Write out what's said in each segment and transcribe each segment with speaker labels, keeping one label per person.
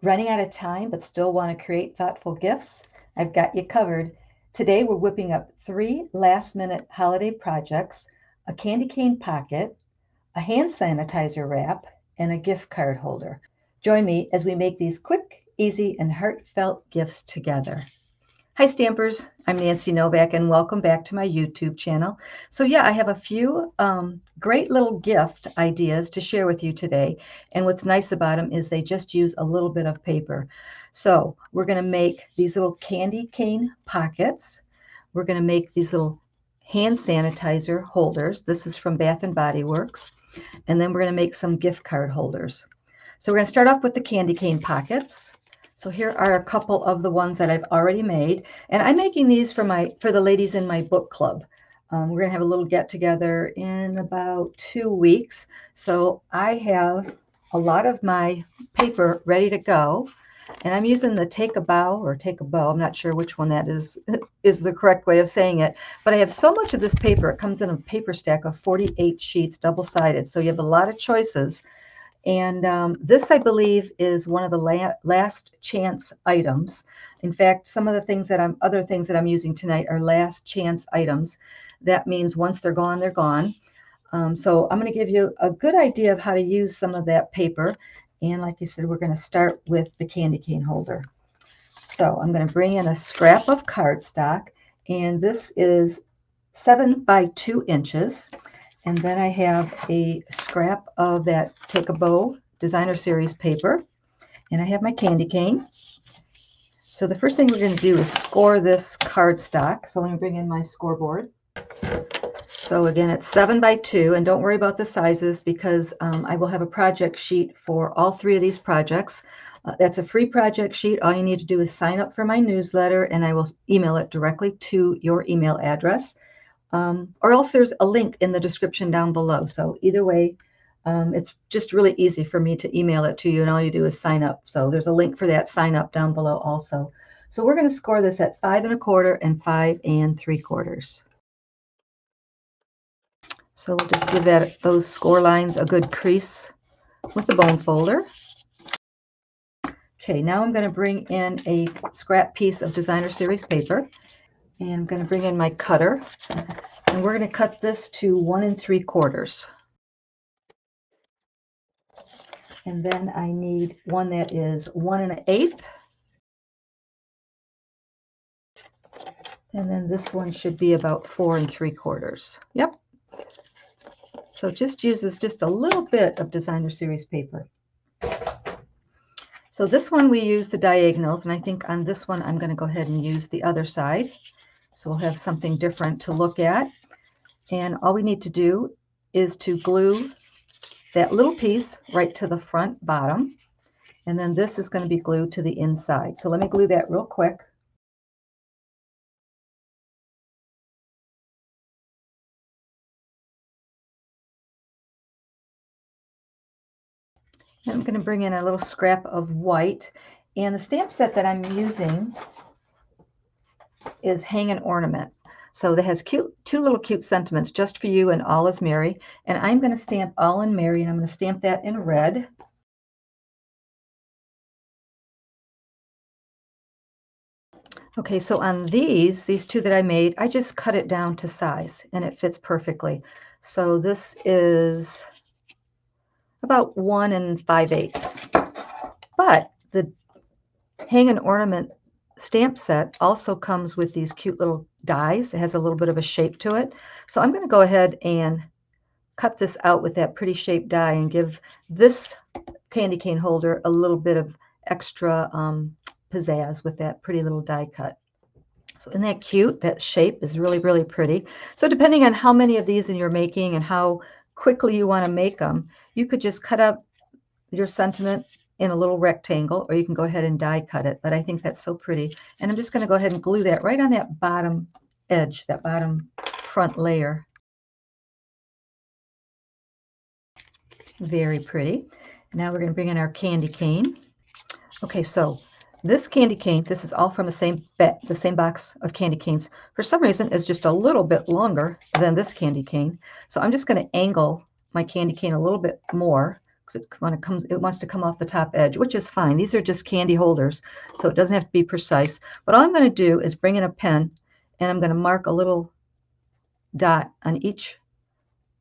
Speaker 1: Running out of time but still want to create thoughtful gifts? I've got you covered. Today we're whipping up 3 last-minute holiday projects: a candy cane pocket, a hand sanitizer wrap, and a gift card holder. Join me as we make these quick, easy, and heartfelt gifts together. Hi Stampers, I'm Nancy Novak and welcome back to my YouTube channel. So I have a few great little gift ideas to share with you today. And what's nice about them is they just use a little bit of paper. So we're going to make these little candy cane pockets. We're going to make these little hand sanitizer holders. This is from Bath and Body Works. And then we're going to make some gift card holders. So we're going to start off with the candy cane pockets. So here are a couple of the ones that I've already made, and I'm making these for the ladies in my book club. We're gonna have a little get together in about 2 weeks. So I have a lot of my paper ready to go, and I'm using the Take a Bow or Take a Bow. I'm not sure which one that is the correct way of saying it, but I have so much of this paper. It comes in a paper stack of 48 sheets, double-sided, so you have a lot of choices. And this, I believe, is one of the last chance items. In fact, some of the other things that I'm using tonight are last chance items. That means once they're gone, they're gone. So I'm going to give you a good idea of how to use some of that paper. And like I said, we're going to start with the candy cane holder. So I'm going to bring in a scrap of cardstock, and this is 7 by 2 inches. And then I have a scrap of that Take a Bow Designer Series paper. And I have my candy cane. So the first thing we're going to do is score this cardstock. So let me bring in my scoreboard. So again, it's 7 by 2. And don't worry about the sizes because I will have a project sheet for all 3 of these projects. That's a free project sheet. All you need to do is sign up for my newsletter, and I will email it directly to your email address. Or else there's a link in the description down below. So either way, it's just really easy for me to email it to you, and all you do is sign up. So there's a link for that sign up down below also. So we're going to score this at 5 1/4 and 5 3/4. So we'll just give those score lines a good crease with the bone folder. Okay, now I'm going to bring in a scrap piece of Designer Series paper, and I'm going to bring in my cutter. And we're going to cut this to 1 3/4. And then I need one that is 1 1/8. And then this one should be about 4 3/4. Yep. So it just uses just a little bit of Designer Series paper. So this one we use the diagonals, and I think on this one I'm going to go ahead and use the other side. So we'll have something different to look at. And all we need to do is to glue that little piece right to the front bottom. And then this is going to be glued to the inside. So let me glue that real quick. I'm going to bring in a little scrap of white. And the stamp set that I'm using is Hang an Ornament. So that has two little cute sentiments, just for you and All is Merry. And I'm going to stamp All in Merry, and I'm going to stamp that in red. Okay, so on these 2 that I made, I just cut it down to size, and it fits perfectly. So this is about 1 5/8. But the Hang an Ornament stamp set also comes with these cute little dies. It has a little bit of a shape to it. So I'm going to go ahead and cut this out with that pretty shaped die and give this candy cane holder a little bit of extra pizzazz with that pretty little die cut. So isn't that cute? That shape is really, really pretty. So depending on how many of these you're making and how quickly you want to make them, you could just cut up your sentiment in a little rectangle, or you can go ahead and die cut it. But I think that's so pretty. And I'm just going to go ahead and glue that right on that bottom edge, that bottom front layer. Very pretty. Now we're going to bring in our candy cane. Okay, so this candy cane, this is all from the same box of candy canes. For some reason, is just a little bit longer than this candy cane. So I'm just going to angle my candy cane a little bit more because it wants to come off the top edge, which is fine. These are just candy holders, so it doesn't have to be precise. But all I'm going to do is bring in a pen, and I'm going to mark a little dot on each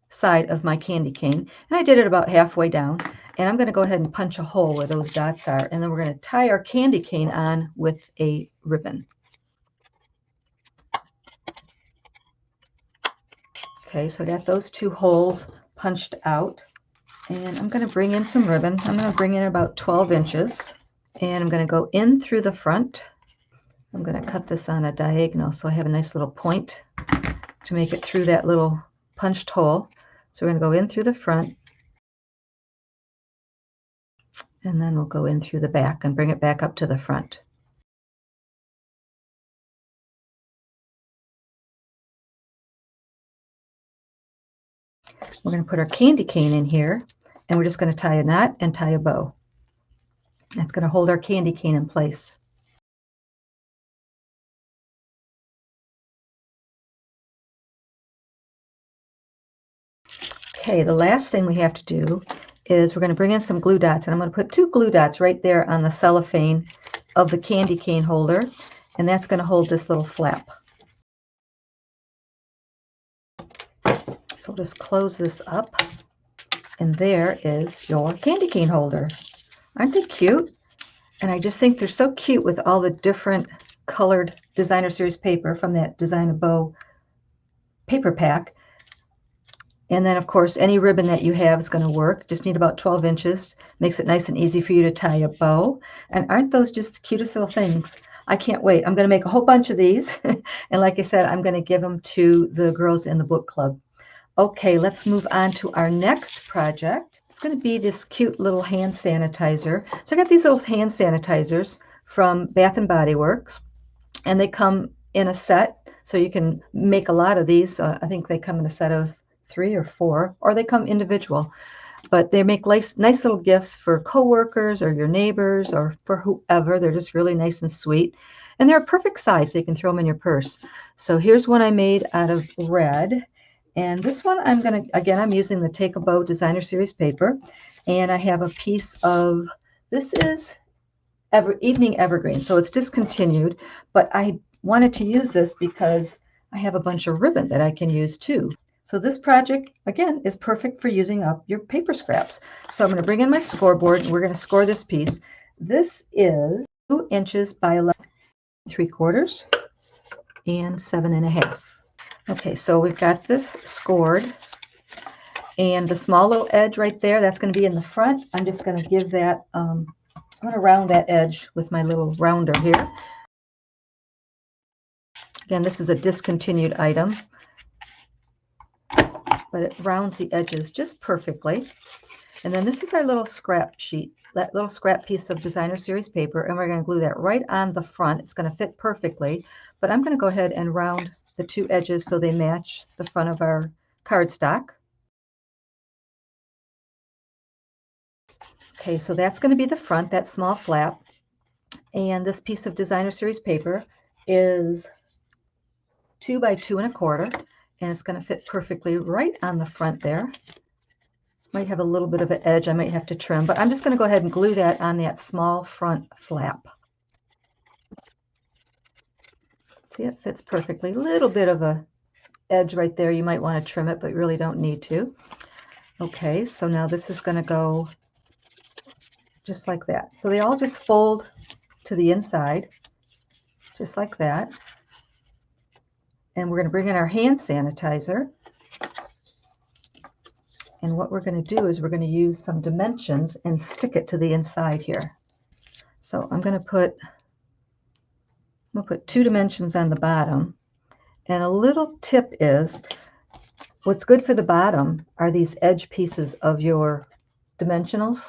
Speaker 1: side of my candy cane, and I did it about halfway down, and I'm going to go ahead and punch a hole where those dots are, and then we're going to tie our candy cane on with a ribbon. Okay, so I got those 2 holes punched out, and I'm going to bring in some ribbon. I'm going to bring in about 12 inches, and I'm going to go in through the front. I'm going to cut this on a diagonal so I have a nice little point to make it through that little punched hole. So we're going to go in through the front, and then we'll go in through the back and bring it back up to the front. We're going to put our candy cane in here, and we're just going to tie a knot and tie a bow. That's going to hold our candy cane in place. Okay, the last thing we have to do is we're going to bring in some glue dots, and I'm going to put 2 glue dots right there on the cellophane of the candy cane holder, and that's going to hold this little flap. So we'll just close this up, and there is your candy cane holder. Aren't they cute? And I just think they're so cute with all the different colored designer series paper from that Design a Bow paper pack. And then, of course, any ribbon that you have is going to work. Just need about 12 inches. Makes it nice and easy for you to tie a bow. And aren't those just the cutest little things? I can't wait. I'm going to make a whole bunch of these. And like I said, I'm going to give them to the girls in the book club. Okay, let's move on to our next project. It's going to be this cute little hand sanitizer. So I got these little hand sanitizers from Bath and Body Works, and they come in a set, so you can make a lot of these. I think they come in a set of 3 or 4, or they come individual. But they make nice little gifts for coworkers or your neighbors or for whoever. They're just really nice and sweet, and they're a perfect size, so you can throw them in your purse. So here's one I made out of red. And this one I'm using the Take a Bow Designer Series paper, and I have a piece of, this is Evening Evergreen, so it's discontinued, but I wanted to use this because I have a bunch of ribbon that I can use too. So this project, again, is perfect for using up your paper scraps. So I'm going to bring in my scoreboard, and we're going to score this piece. This is 2 inches by 11 3/4 and 7 1/2. Okay, so we've got this scored, and the small little edge right there, that's going to be in the front. I'm just going to give that, I'm going to round that edge with my little rounder here. Again, this is a discontinued item, but it rounds the edges just perfectly. And then this is our little scrap sheet, that little scrap piece of Designer Series paper, and we're going to glue that right on the front. It's going to fit perfectly, but I'm going to go ahead and round the 2 edges so they match the front of our cardstock. Okay, so that's going to be the front, that small flap. And this piece of Designer Series paper is 2 by 2 1/4, and it's going to fit perfectly right on the front there. Might have a little bit of an edge I might have to trim, but I'm just going to go ahead and glue that on that small front flap. See, it fits perfectly. A little bit of a edge right there. You might want to trim it, but you really don't need to. Okay, so now this is going to go just like that. So they all just fold to the inside, just like that. And we're going to bring in our hand sanitizer. And what we're going to do is we're going to use some dimensions and stick it to the inside here. So I'm going to put 2 dimensions on the bottom. And a little tip is, what's good for the bottom are these edge pieces of your dimensionals.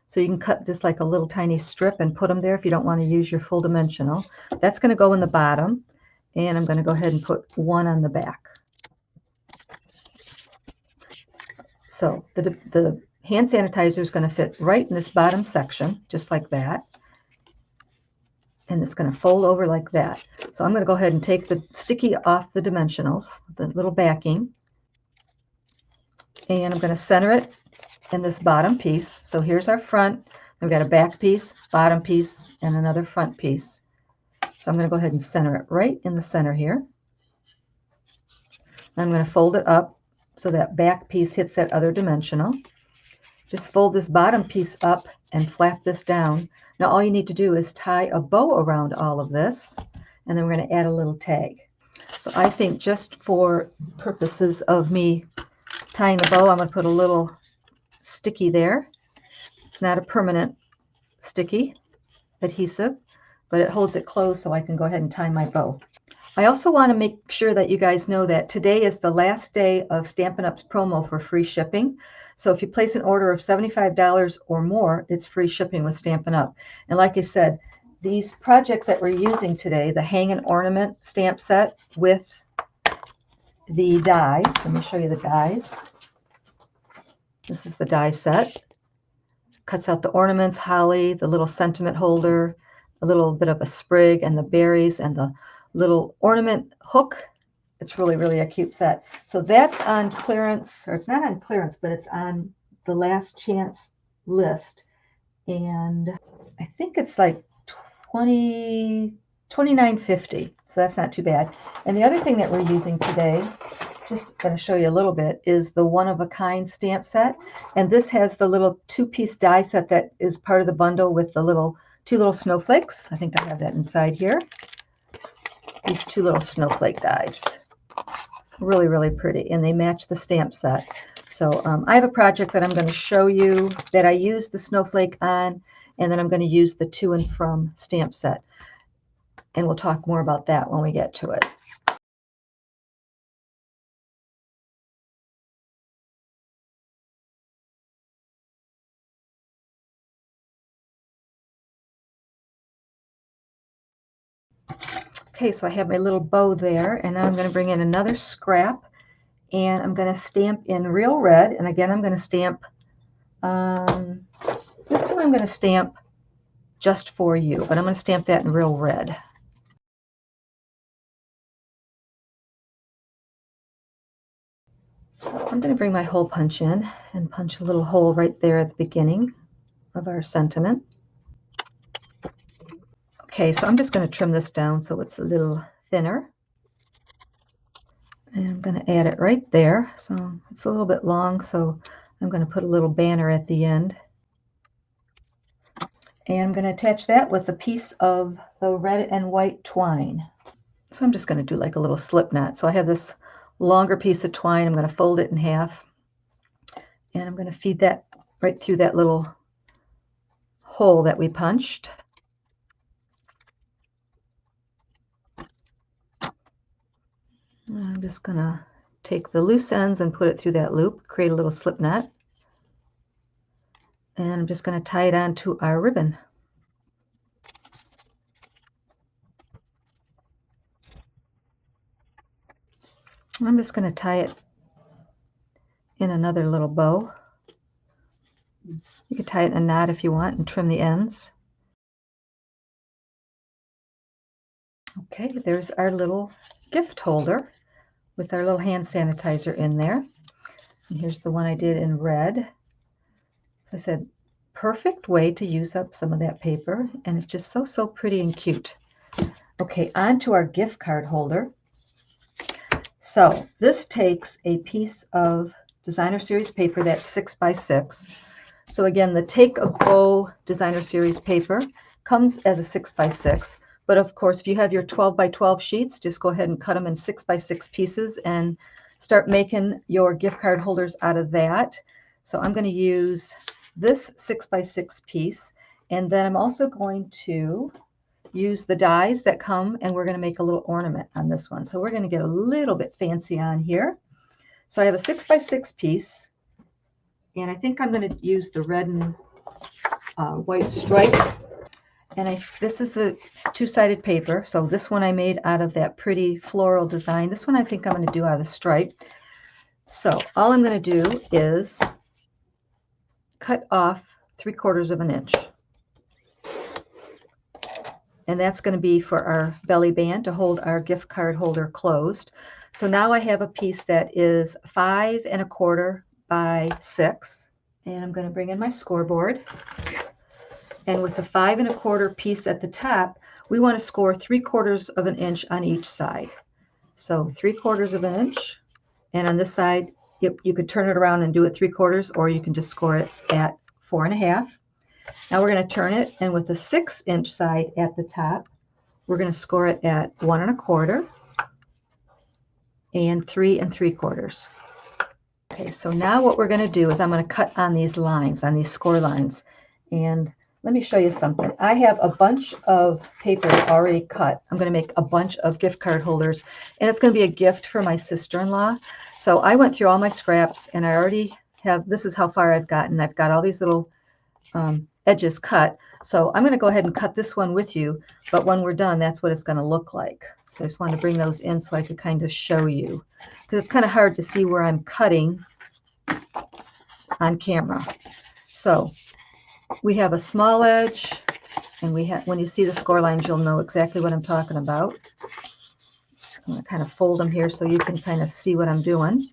Speaker 1: So you can cut just like a little tiny strip and put them there if you don't want to use your full dimensional. That's going to go in the bottom. And I'm going to go ahead and put 1 on the back. So the hand sanitizer is going to fit right in this bottom section, just like that. And it's going to fold over like that. So I'm going to go ahead and take the sticky off the dimensionals, the little backing. And I'm going to center it in this bottom piece. So here's our front. We've got a back piece, bottom piece, and another front piece. So I'm going to go ahead and center it right in the center here. I'm going to fold it up so that back piece hits that other dimensional. Just fold this bottom piece up and flap this down. Now all you need to do is tie a bow around all of this, and then we're going to add a little tag. So I think just for purposes of me tying the bow, I'm going to put a little sticky there. It's not a permanent sticky adhesive, but it holds it closed so I can go ahead and tie my bow. I also want to make sure that you guys know that today is the last day of Stampin' Up's promo for free shipping. So if you place an order of $75 or more, it's free shipping with Stampin' Up. And like I said, these projects that we're using today, the hang and ornament stamp set with the dies. Let me show you the dies. This is the die set. Cuts out the ornaments, holly, the little sentiment holder, a little bit of a sprig, and the berries, and the little ornament hook. It's really, really a cute set. So that's on clearance, or it's not on clearance, but it's on the last chance list. And I think it's like $29.50. So that's not too bad. And the other thing that we're using today, just going to show you a little bit, is the one-of-a-kind stamp set. And this has the little two-piece die set that is part of the bundle with the two little snowflakes. I think I have that inside here. These two little snowflake dies. Really, really pretty. And they match the stamp set. So I have a project that I'm going to show you that I use the snowflake on, and then I'm going to use the to and from stamp set. And we'll talk more about that when we get to it. Okay, so I have my little bow there, and now I'm going to bring in another scrap, and I'm going to stamp in real red. And again, I'm going to stamp, this time I'm going to stamp just for you, but I'm going to stamp that in real red. So I'm going to bring my hole punch in and punch a little hole right there at the beginning of our sentiment. Okay, so I'm just going to trim this down so it's a little thinner. And I'm going to add it right there. So it's a little bit long, so I'm going to put a little banner at the end. And I'm going to attach that with a piece of the red and white twine. So I'm just going to do like a little slip knot. So I have this longer piece of twine. I'm going to fold it in half. And I'm going to feed that right through that little hole that we punched. I'm just going to take the loose ends and put it through that loop, create a little slip knot. And I'm just going to tie it onto our ribbon. I'm just going to tie it in another little bow. You could tie it in a knot if you want and trim the ends. Okay, there's our little gift holder with our little hand sanitizer in there. And here's the one I did in red. As I said, perfect way to use up some of that paper, and it's just so, so pretty and cute. Okay, on to our gift card holder. So this takes a piece of designer series paper that's 6 by 6. So again, the Take a Bow designer series paper comes as a 6 by 6. But of course, if you have your 12 by 12 sheets, just go ahead and cut them in 6 by 6 pieces and start making your gift card holders out of that. So I'm going to use this 6 by 6 piece, and then I'm also going to use the dies that come, and we're going to make a little ornament on this one. So we're going to get a little bit fancy on here. So I have a 6 by 6 piece, and I think I'm going to use the red and white stripe. And this is the two-sided paper. So this one I made out of that pretty floral design. This one I think I'm going to do out of the stripe. So all I'm going to do is cut off 3/4 of an inch. And that's going to be for our belly band to hold our gift card holder closed. So now I have a piece that is 5 1/4 by 6. And I'm going to bring in my scoreboard. And with the 5 1/4 piece at the top, we want to score 3/4 of an inch on each side. So 3/4 of an inch. And on this side, you could turn it around and do it 3/4, or you can just score it at 4 1/2. Now we're going to turn it, and with the 6-inch side at the top, we're going to score it at 1 1/4 and 3 3/4. Okay, so now what we're going to do is I'm going to cut on these lines, on these score lines. And let me show you something. I have a bunch of paper already cut. I'm going to make a bunch of gift card holders, and it's going to be a gift for my sister-in-law. So I went through all my scraps, and I already have, this is how far I've gotten. I've got all these little edges cut. So I'm going to go ahead and cut this one with you, but when we're done, that's what it's going to look like. So I just wanted to bring those in so I could kind of show you, because it's kind of hard to see where I'm cutting on camera. So we have a small edge, and we have, when you see the score lines, you'll know exactly what I'm talking about. I'm going to kind of fold them here so you can kind of see what I'm doing.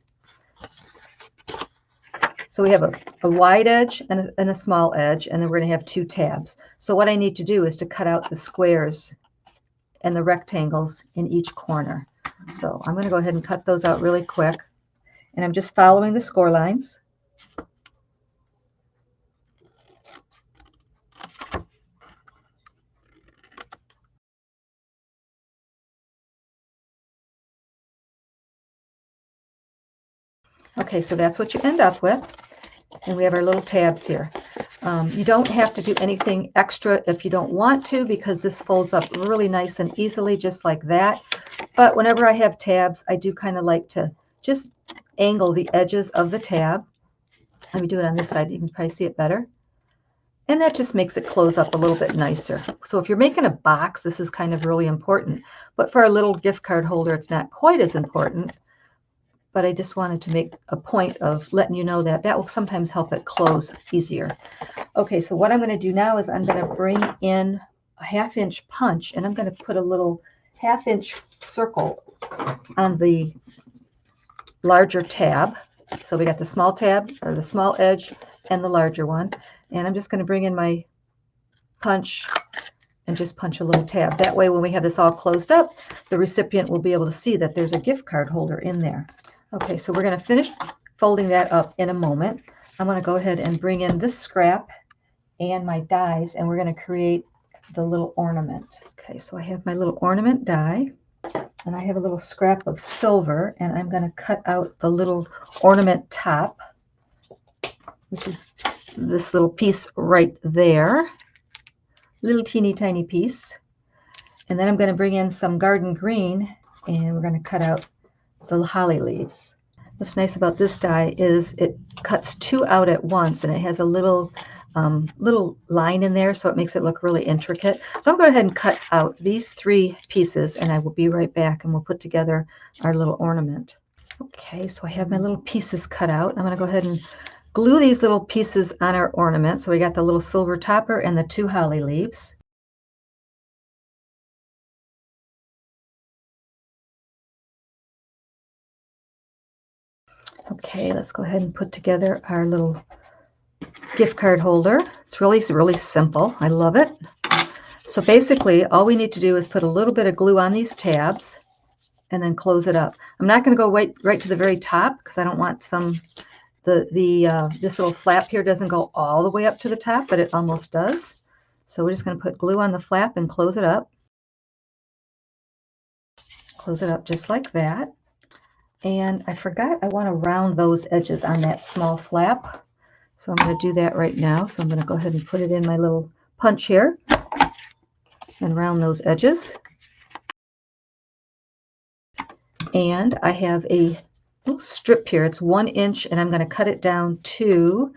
Speaker 1: So we have a wide edge and a small edge, and then we're going to have 2 tabs. So what I need to do is to cut out the squares and the rectangles in each corner. So I'm going to go ahead and cut those out really quick, and I'm just following the score lines. Okay, so that's what you end up with. And we have our little tabs here. You don't have to do anything extra if you don't want to, because this folds up really nice and easily, just like that. But whenever I have tabs, I do kind of like to just angle the edges of the tab. Let me do it on this side. You can probably see it better. And that just makes it close up a little bit nicer. So if you're making a box, this is kind of really important. But for a little gift card holder, it's not quite as important. But I just wanted to make a point of letting you know that that will sometimes help it close easier. Okay, so what I'm going to do now is I'm going to bring in a 1/2 inch punch, and I'm going to put a little 1/2 inch circle on the larger tab. So we got the small tab, or the small edge, and the larger one. And I'm just going to bring in my punch and just punch a little tab. That way, when we have this all closed up, the recipient will be able to see that there's a gift card holder in there. Okay, so we're going to finish folding that up in a moment. I'm going to go ahead and bring in this scrap and my dies, and we're going to create the little ornament. Okay, so I have my little ornament die, and I have a little scrap of silver, and I'm going to cut out the little ornament top, which is this little piece right there. Little teeny tiny piece. And then I'm going to bring in some garden green, and we're going to cut out the holly leaves. What's nice about this die is it cuts 2 out at once, and it has a little line in there, so it makes it look really intricate. So I'm going to go ahead and cut out these 3 pieces, and I will be right back, and we'll put together our little ornament. Okay, so I have my little pieces cut out. I'm going to go ahead and glue these little pieces on our ornament. So we got the little silver topper and the 2 holly leaves. Okay, let's go ahead and put together our little gift card holder. It's really, really simple. I love it. So basically, all we need to do is put a little bit of glue on these tabs and then close it up. I'm not going to go right to the very top, because I don't want this little flap here doesn't go all the way up to the top, but it almost does. So we're just going to put glue on the flap and close it up. Close it up just like that. And I forgot I want to round those edges on that small flap. So I'm going to do that right now. So I'm going to go ahead and put it in my little punch here and round those edges. And I have a little strip here. It's 1 inch, and I'm going to cut it down to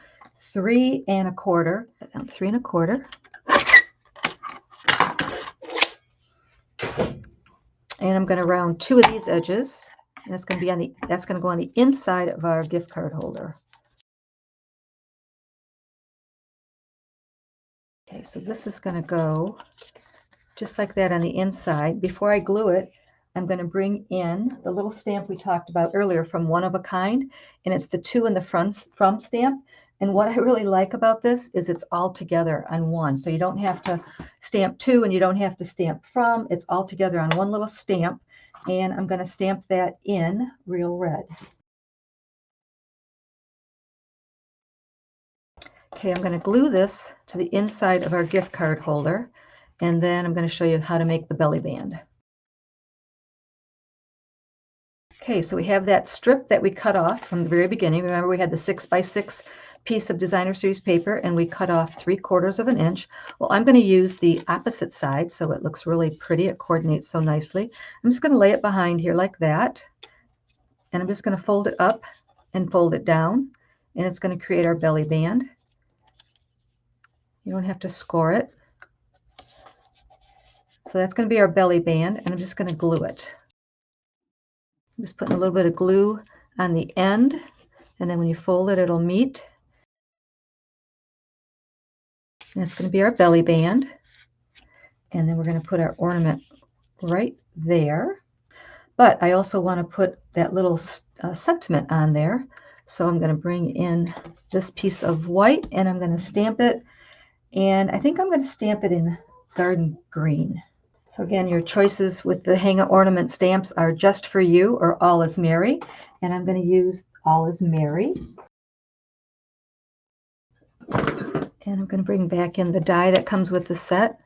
Speaker 1: 3 1/4. Down 3 1/4. And I'm going to round 2 of these edges. And that's going to go on the inside of our gift card holder. Okay, so this is going to go just like that on the inside. Before I glue it, I'm going to bring in the little stamp we talked about earlier from One of a Kind, and it's the 2 in the from stamp. And what I really like about this is it's all together on one. So you don't have to stamp to and you don't have to stamp from. It's all together on one little stamp. And I'm going to stamp that in real red. Okay, I'm going to glue this to the inside of our gift card holder. And then I'm going to show you how to make the belly band. Okay, so we have that strip that we cut off from the very beginning. Remember, we had the 6x6 piece of designer series paper and we cut off 3/4 of an inch. Well, I'm going to use the opposite side so it looks really pretty. It coordinates so nicely. I'm just going to lay it behind here like that. And I'm just going to fold it up and fold it down. And it's going to create our belly band. You don't have to score it. So that's going to be our belly band, and I'm just going to glue it. I'm just putting a little bit of glue on the end, and then when you fold it, it'll meet. And it's going to be our belly band. And then we're going to put our ornament right there. But I also want to put that little sentiment on there. So I'm going to bring in this piece of white, and I'm going to stamp it. And I think I'm going to stamp it in garden green. So again, your choices with the hang ornament stamps are Just for You or All is Merry. And I'm going to use All is Merry. And I'm going to bring back in the die that comes with the set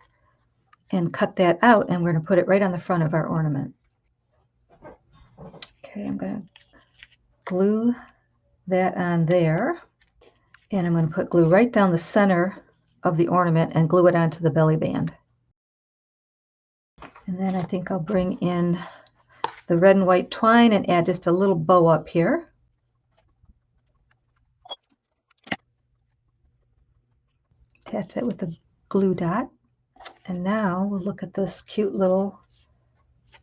Speaker 1: and cut that out. And we're going to put it right on the front of our ornament. Okay, I'm going to glue that on there. And I'm going to put glue right down the center of the ornament and glue it onto the belly band. And then I think I'll bring in the red and white twine and add just a little bow up here. Attach it with a glue dot. And now we'll look at this cute little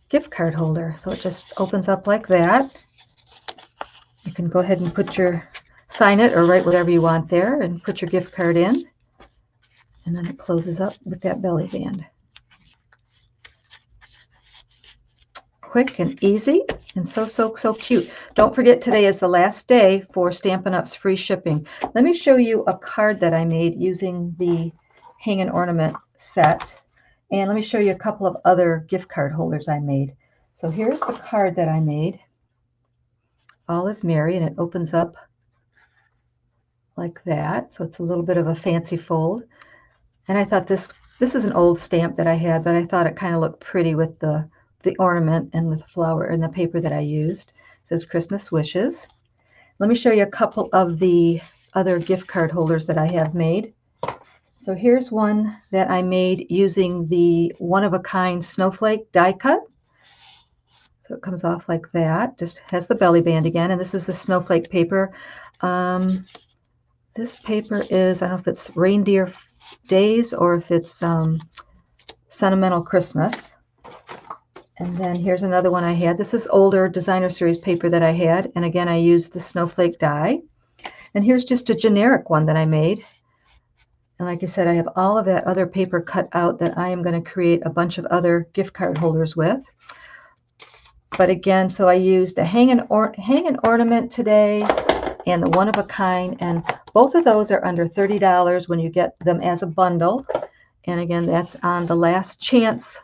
Speaker 1: gift card holder. So it just opens up like that. You can go ahead and sign it or write whatever you want there and put your gift card in. And then it closes up with that belly band. Quick and easy and so cute. Don't forget, today is the last day for Stampin' Up's free shipping. Let me show you a card that I made using the Hang an Ornament set. And let me show you a couple of other gift card holders I made. So here's the card that I made. All is Merry, and it opens up like that. So it's a little bit of a fancy fold. And I thought this is an old stamp that I had, but I thought it kind of looked pretty with the ornament and with the flower and the paper that I used. It says Christmas Wishes. Let me show you a couple of the other gift card holders that I have made. So here's one that I made using the one-of-a-kind snowflake die cut. So it comes off like that, just has the belly band again, and this is the snowflake paper. This paper is, I don't know if it's Reindeer Days or if it's Sentimental Christmas. And then here's another one I had. This is older designer series paper that I had. And again, I used the snowflake die. And here's just a generic one that I made. And like I said, I have all of that other paper cut out that I am going to create a bunch of other gift card holders with. But again, so I used a hang an ornament today and the one of a kind. And both of those are under $30 when you get them as a bundle. And again, that's on the last chance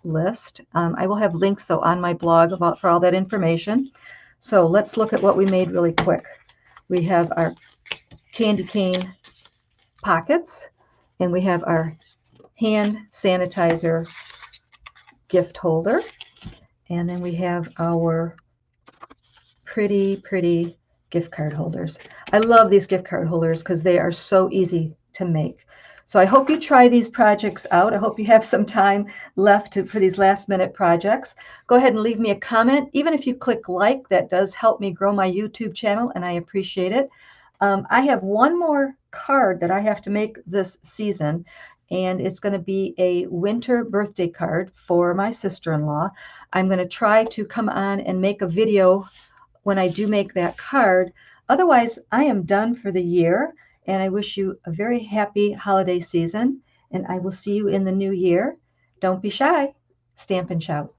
Speaker 1: list. I will have links though on my blog for all that information. So let's look at what we made really quick. We have our candy cane pockets, and we have our hand sanitizer gift holder, and then we have our pretty gift card holders. I love these gift card holders because they are so easy to make. So I hope you try these projects out. I hope you have some time left for these last minute projects. Go ahead and leave me a comment. Even if you click like, that does help me grow my YouTube channel, and I appreciate it. I have one more card that I have to make this season, and it's going to be a winter birthday card for my sister-in-law. I'm going to try to come on and make a video when I do make that card. Otherwise, I am done for the year. And I wish you a very happy holiday season, and I will see you in the new year. Don't be shy. Stamp and shout.